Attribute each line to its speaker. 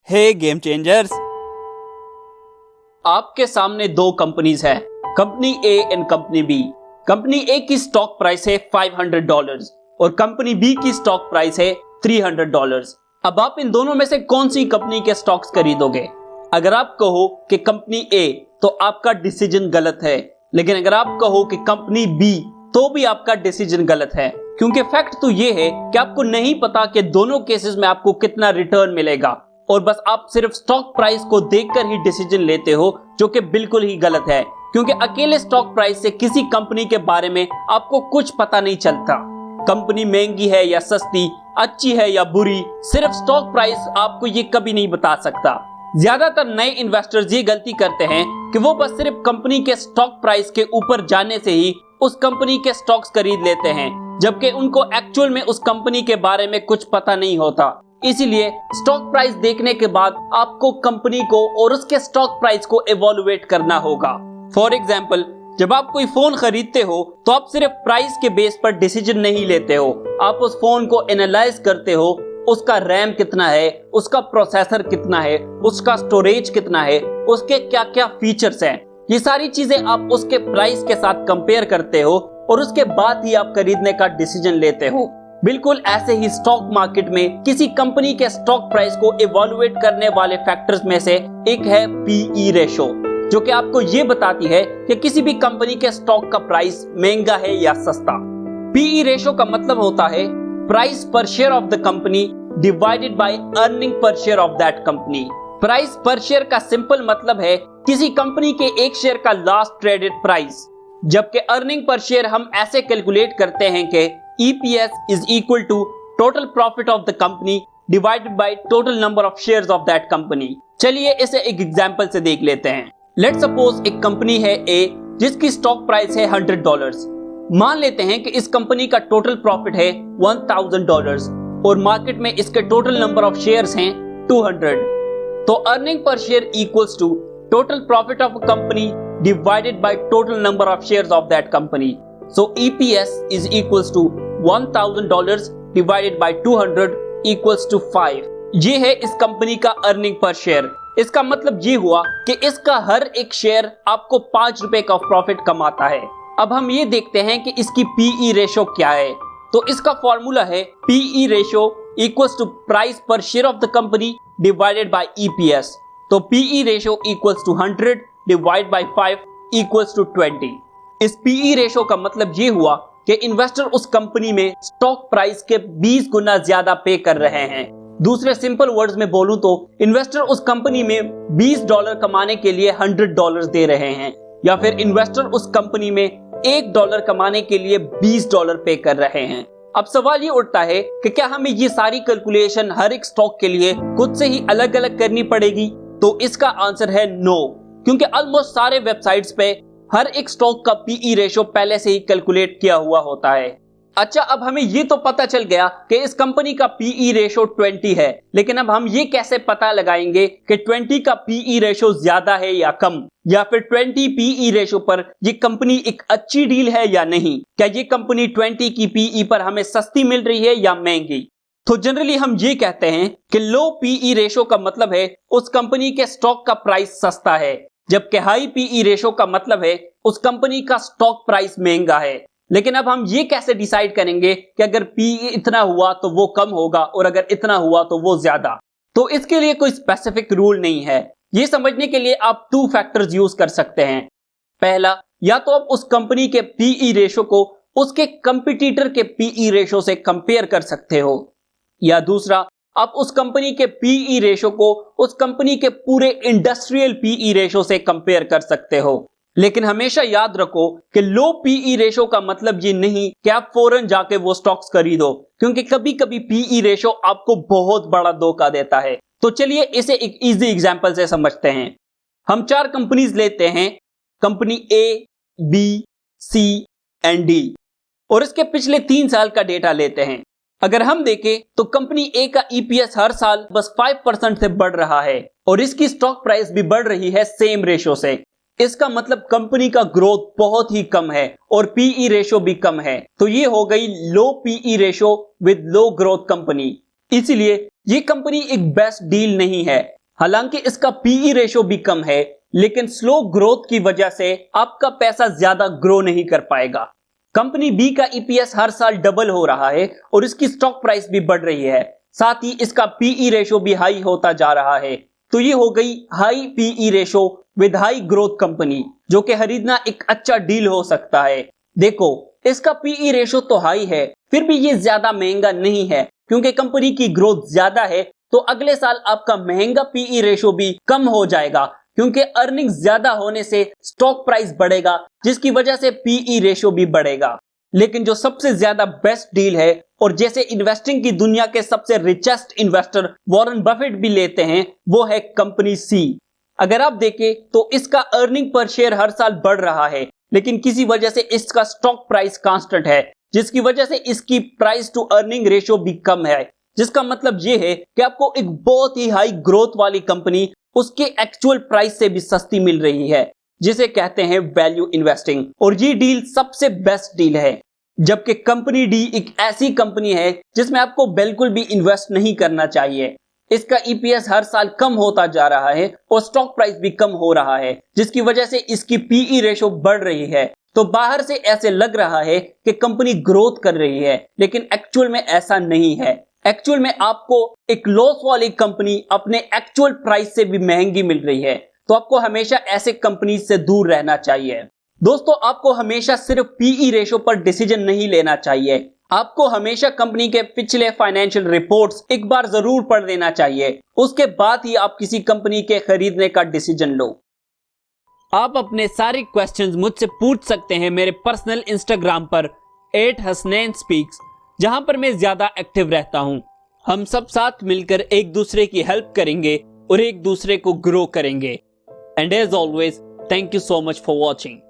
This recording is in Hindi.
Speaker 1: हे गेम चेंजर्स,
Speaker 2: आपके सामने दो कंपनीज है, company A and company B. Company A की स्टॉक प्राइस है $500 और कंपनी बी की स्टॉक प्राइस है $300। अब आप इन दोनों में से कौन सी कंपनी के स्टॉक्स खरीदोगे? अगर आप कहो कि कंपनी ए तो आपका डिसीजन गलत है, लेकिन अगर आप कहो कि कंपनी बी तो भी आपका डिसीजन गलत है, क्योंकि फैक्ट तो ये है कि आपको नहीं पता कि दोनों केसेस में आपको कितना रिटर्न मिलेगा और बस आप सिर्फ स्टॉक प्राइस को देखकर ही डिसीजन लेते हो, जो कि बिल्कुल ही गलत है, क्योंकि अकेले स्टॉक प्राइस से किसी कंपनी के बारे में आपको कुछ पता नहीं चलता। कंपनी महंगी है या सस्ती, अच्छी है या बुरी, सिर्फ स्टॉक प्राइस आपको ये कभी नहीं बता सकता। ज्यादातर नए इन्वेस्टर्स ये गलती करते हैं कि वो बस सिर्फ कंपनी के स्टॉक प्राइस के ऊपर जाने से ही उस कंपनी के स्टॉक्स खरीद लेते हैं, जबकि उनको एक्चुअल में उस कंपनी के बारे में कुछ पता नहीं होता। इसीलिए स्टॉक प्राइस देखने के बाद आपको कंपनी को और उसके स्टॉक प्राइस को इवैल्यूएट करना होगा। फॉर एग्जांपल, जब आप कोई फोन खरीदते हो तो आप सिर्फ प्राइस के बेस पर डिसीजन नहीं लेते हो, आप उस फोन को एनालाइज करते हो, उसका रैम कितना है, उसका प्रोसेसर कितना है, उसका स्टोरेज कितना है, उसके क्या क्या फीचर्स हैं। ये सारी चीजें आप उसके प्राइस के साथ कंपेयर करते हो और उसके बाद ही आप खरीदने का डिसीजन लेते हो। बिल्कुल ऐसे ही स्टॉक मार्केट में किसी कंपनी के स्टॉक प्राइस को इवैल्यूएट करने वाले फैक्टर्स में से एक है पीई रेशो, जो कि आपको ये बताती है कि किसी भी कंपनी के स्टॉक का प्राइस महंगा है या सस्ता। पीई रेशो का मतलब होता है price per share of the company divided by earning पर share of that company. Price per share का सिंपल मतलब है किसी कंपनी के एक शेयर का लास्ट ट्रेडेड प्राइस, जबकि अर्निंग पर शेयर हम ऐसे कैलकुलेट करते हैं कि EPS is equal to total profit of the company divided by total number of shares of that company। चलिए इसे एक एग्जांपल से देख लेते हैं। लेट्स सपोज एक कंपनी है A जिसकी स्टॉक प्राइस है $100। मान लेते हैं कि इस कंपनी का टोटल प्रॉफिट है $1000 और मार्केट में इसके टोटल नंबर ऑफ शेयर्स हैं 200। तो अर्निंग पर share equals to total profit of a company divided by total number of shares of that company। So EPS is equals to $1000 divided by 200 equals to 5। ये है इस कंपनी का अर्निंग पर शेयर। इसका मतलब ये हुआ कि इसका हर एक शेयर आपको ₹5 का प्रॉफिट कमाता है। अब हम ये देखते हैं कि इसकी पीई रेशो क्या है। तो इसका फॉर्मूला है PE ratio equals to price per share of the company divided by EPS। तो PE ratio equals to 100 divide by 5 equals to 20। इस पीई रेशो का मतलब ये हुआ कि इन्वेस्टर उस कंपनी में स्टॉक प्राइस के 20 गुना ज्यादा पे कर रहे हैं। दूसरे सिंपल वर्ड्स में बोलूं तो इन्वेस्टर उस कंपनी में $20 कमाने के लिए $100 दे रहे हैं, या फिर इन्वेस्टर उस कंपनी में $1 कमाने के लिए $20 पे कर रहे हैं। अब सवाल ये उठता है कि क्या हमें ये सारी कैलकुलेशन हर एक स्टॉक के लिए खुद से ही अलग अलग करनी पड़ेगी? तो इसका आंसर है नो, क्योंकि ऑलमोस्ट सारे वेबसाइट्स पे हर एक स्टॉक का पीई रेशो पहले से ही कैलकुलेट किया हुआ होता है। अच्छा, अब हमें ये तो पता चल गया कि इस कंपनी का पीई रेशो 20 है, लेकिन अब हम ये कैसे पता लगाएंगे कि 20 का पीई रेशो ज्यादा है या कम, या फिर 20 पीई रेशो पर ये कंपनी एक अच्छी डील है या नहीं? क्या ये कंपनी 20 की पीई पर हमें सस्ती मिल रही है या महंगी? तो जनरली हम ये कहते हैं कि लो पीई रेशो का मतलब है उस कंपनी के स्टॉक का प्राइस सस्ता है, जबकि हाई पीई रेशो का मतलब है उस कंपनी का स्टॉक प्राइस महंगा है। लेकिन अब हम ये कैसे डिसाइड करेंगे कि अगर पीई इतना हुआ तो वो कम होगा और अगर इतना हुआ तो वो ज्यादा? तो इसके लिए कोई स्पेसिफिक रूल नहीं है। ये समझने के लिए आप 2 फैक्टर्स यूज कर सकते हैं। पहला, या तो आप उस कंपनी के पीई रेशो को उसके कंपटीटर के पीई रेशो से कंपेयर कर सकते हो, या दूसरा, आप उस कंपनी के पीई रेशो को उस कंपनी के पूरे इंडस्ट्रियल पीई रेशो से कंपेयर कर सकते हो। लेकिन हमेशा याद रखो कि लो पीई रेशो का मतलब ये नहीं कि आप फौरन जाके वो स्टॉक्स खरीदो, क्योंकि कभी कभी पीई रेशो आपको बहुत बड़ा धोखा देता है। तो चलिए इसे एक इजी एग्जांपल से समझते हैं। हम 4 कंपनीज लेते हैं, company A, B, C and D, और इसके पिछले 3 साल का डेटा लेते हैं। अगर हम देखें तो कंपनी A का EPS हर साल बस 5% से बढ़ रहा है और इसकी स्टॉक प्राइस भी बढ़ रही है सेम रेशो से। इसका मतलब कंपनी का ग्रोथ बहुत ही कम है और पीई रेशो भी कम है। तो ये हो गई low PE ratio with low growth company. इसलिए ये कंपनी एक बेस्ट डील नहीं है। हालांकि इसका पीई रेशो भी कम है, लेकिन स्लो ग्रोथ की वजह से आपका पैसा ज्यादा ग्रो नहीं कर पाएगा। कंपनी बी का ईपीएस हर साल डबल हो रहा है और इसकी स्टॉक प्राइस भी बढ़ रही है, साथ ही इसका पीई रेशो भी हाई होता जा रहा है। तो ये हो गई high PE ratio with high growth company, जो कि खरीदना एक अच्छा डील हो सकता है। देखो, इसका पीई रेशो तो हाई है, फिर भी ये ज्यादा महंगा नहीं है, क्योंकि कंपनी की ग्रोथ ज्यादा है। तो अगले साल आपका महंगा पीई रेशो भी कम हो जाएगा, क्योंकि अर्निंग ज्यादा होने से स्टॉक प्राइस बढ़ेगा, जिसकी वजह से पीई रेशो भी बढ़ेगा। लेकिन जो सबसे ज्यादा बेस्ट डील है, और जैसे इन्वेस्टिंग की दुनिया के सबसे रिचेस्ट इन्वेस्टर वॉरेन बफेट भी लेते हैं, वो है कंपनी सी। अगर आप देखें तो इसका अर्निंग पर शेयर हर साल बढ़ रहा है, लेकिन किसी वजह से इसका स्टॉक प्राइस कांस्टेंट है, जिसकी वजह से इसकी प्राइस टू अर्निंग रेशियो भी कम है। जिसका मतलब ये है कि आपको एक बहुत ही हाई ग्रोथ वाली कंपनी उसके एक्चुअल प्राइस से भी सस्ती मिल रही है, जिसे कहते हैं वैल्यू इन्वेस्टिंग। और ये डील सबसे बेस्ट डील है। जबकि कंपनी डी एक ऐसी कंपनी है जिसमें आपको बिल्कुल भी इन्वेस्ट नहीं करना चाहिए। इसका ईपीएस हर साल कम होता जा रहा है और स्टॉक प्राइस भी कम हो रहा है, जिसकी वजह से इसकी पीई रेशो बढ़ रही है। तो बाहर से ऐसे लग रहा है कि कंपनी ग्रोथ कर रही है, लेकिन एक्चुअल में ऐसा नहीं है। एक्चुअल में आपको एक लॉस वाली कंपनी अपने एक्चुअल प्राइस से भी महंगी मिल रही है। तो आपको हमेशा ऐसे कंपनी से दूर रहना चाहिए। दोस्तों, आपको हमेशा सिर्फ पीई रेशो पर डिसीजन नहीं लेना चाहिए। आपको हमेशा कंपनी के पिछले फाइनेंशियल रिपोर्ट्स एक बार जरूर पढ़ लेना चाहिए, उसके बाद ही आप किसी कंपनी के खरीदने का डिसीजन लो। आप अपने सारे क्वेश्चंस मुझसे पूछ सकते हैं मेरे पर्सनल इंस्टाग्राम पर @hasnain_speaks, जहां पर मैं ज्यादा एक्टिव रहता हूं। हम सब साथ मिलकर एक दूसरे की हेल्प करेंगे और एक दूसरे को ग्रो करेंगे। And as always, thank you so much for watching.